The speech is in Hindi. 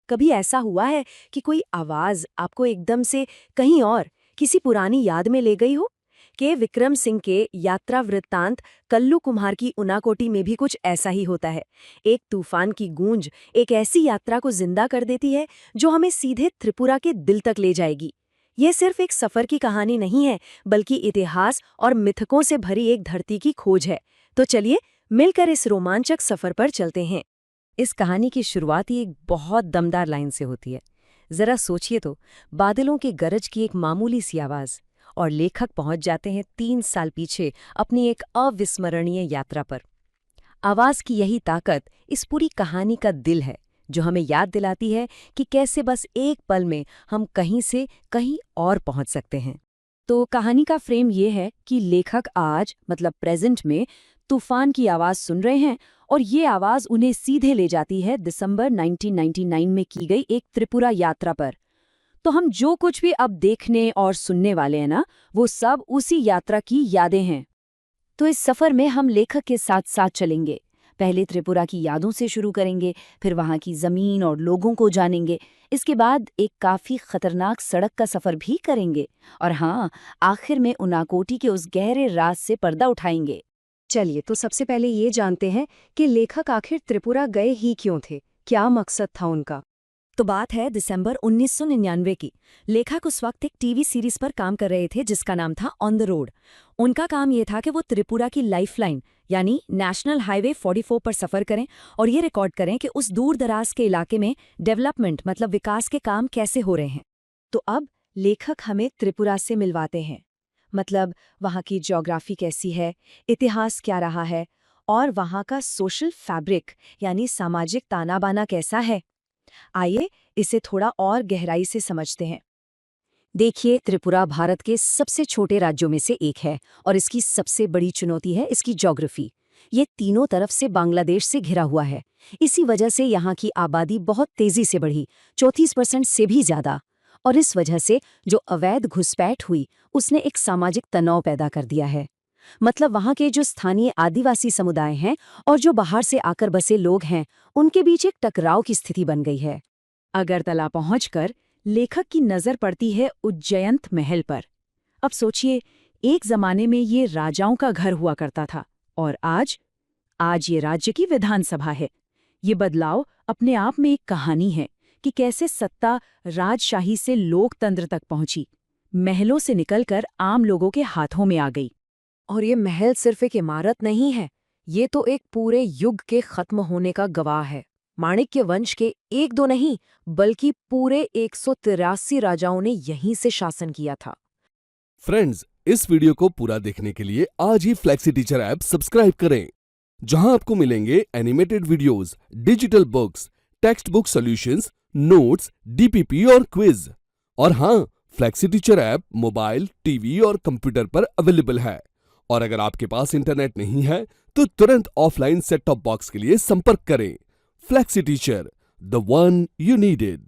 कभी ऐसा हुआ है कि कोई आवाज आपको एकदम से कहीं और किसी पुरानी याद में ले गई हो? के विक्रम सिंह के यात्रा वृत्तांत कल्लू कुम्हार की उनाकोटी में भी कुछ ऐसा ही होता है। एक तूफान की गूंज एक ऐसी यात्रा को जिंदा कर देती है जो हमें सीधे त्रिपुरा के दिल तक ले जाएगी। यह सिर्फ एक सफर की कहानी नहीं है, बल्कि इतिहास और मिथकों से भरी एक धरती की खोज है। तो चलिए मिलकर इस रोमांचक सफर पर चलते हैं। इस कहानी की शुरुआत ही एक बहुत दमदार लाइन से होती है। जरा सोचिए तो, बादलों के गरज की एक मामूली सी आवाज, और लेखक पहुंच जाते हैं 3 साल पीछे अपनी एक अविस्मरणीय यात्रा पर। आवाज की यही ताकत इस पूरी कहानी का दिल है, जो हमें याद दिलाती है कि कैसे बस एक पल में हम कहीं से कहीं और पहुंच सकते हैं। तो कहानी का फ्रेम ये है कि लेखक आज मतलब प्रेजेंट में तूफान की आवाज सुन रहे हैं, और ये आवाज उन्हें सीधे ले जाती है दिसंबर 1999 में की गई एक त्रिपुरा यात्रा पर। तो हम जो कुछ भी अब देखने और सुनने वाले हैं ना, वो सब उसी यात्रा की यादें हैं। तो इस सफर में हम लेखक के साथ साथ चलेंगे। पहले त्रिपुरा की यादों से शुरू करेंगे, फिर वहां की जमीन और लोगों को जानेंगे। इसके बाद एक काफी खतरनाक सड़क का सफर भी करेंगे, और हाँ, आखिर में उनाकोटी के उस गहरे राज से पर्दा उठाएंगे। चलिए, तो सबसे पहले ये जानते हैं कि लेखक आखिर त्रिपुरा गए ही क्यों थे, क्या मकसद था उनका। तो बात है दिसंबर 1999 की। लेखक उस वक्त एक टीवी सीरीज पर काम कर रहे थे जिसका नाम था ऑन द रोड। उनका काम ये था कि वो त्रिपुरा की लाइफलाइन यानी नेशनल हाईवे 44 पर सफर करें और ये रिकॉर्ड करें कि उस दूर दराज के इलाके में डेवलपमेंट मतलब विकास के काम कैसे हो रहे हैं। तो अब लेखक हमें त्रिपुरा से मिलवाते हैं, मतलब वहाँ की ज्योग्राफी कैसी है, इतिहास क्या रहा है, और वहाँ का सोशल फैब्रिक यानी सामाजिक ताना बाना कैसा है। आइए इसे थोड़ा और गहराई से समझते हैं। देखिए, त्रिपुरा भारत के सबसे छोटे राज्यों में से एक है, और इसकी सबसे बड़ी चुनौती है इसकी ज्योग्राफी। ये तीनों तरफ से बांग्लादेश से घिरा हुआ है। इसी वजह से यहाँ की आबादी बहुत तेजी से बढ़ी, 34% से भी ज्यादा। और इस वजह से जो अवैध घुसपैठ हुई, उसने एक सामाजिक तनाव पैदा कर दिया है। मतलब वहाँ के जो स्थानीय आदिवासी समुदाय हैं और जो बाहर से आकर बसे लोग हैं, उनके बीच एक टकराव की स्थिति बन गई है। अगरतला पहुंचकर लेखक की नजर पड़ती है उज्जयंत महल पर। अब सोचिए, एक जमाने में ये राजाओं का घर हुआ करता था, और आज ये राज्य की विधानसभा है। ये बदलाव अपने आप में एक कहानी है कि कैसे सत्ता राजशाही से लोकतंत्र तक पहुंची, महलों से निकलकर आम लोगों के हाथों में आ गई। और ये महल सिर्फ एक इमारत नहीं है, ये तो एक पूरे युग के खत्म होने का गवाह है। माणिक्य वंश के एक दो नहीं, बल्कि पूरे 183 राजाओं ने यहीं से शासन किया था। फ्रेंड्स, इस वीडियो को पूरा देखने के लिए आज ही फ्लेक्सी टीचर ऐप सब्सक्राइब करें, जहां आपको मिलेंगे animated videos, digital books, text book solutions, notes, DPP और क्विज। और हाँ, flexi teacher app mobile, TV और कंप्यूटर पर अवेलेबल है। और अगर आपके पास इंटरनेट नहीं है तो तुरंत ऑफलाइन सेट टॉप बॉक्स के लिए संपर्क करें। Flexi teacher, the one you needed.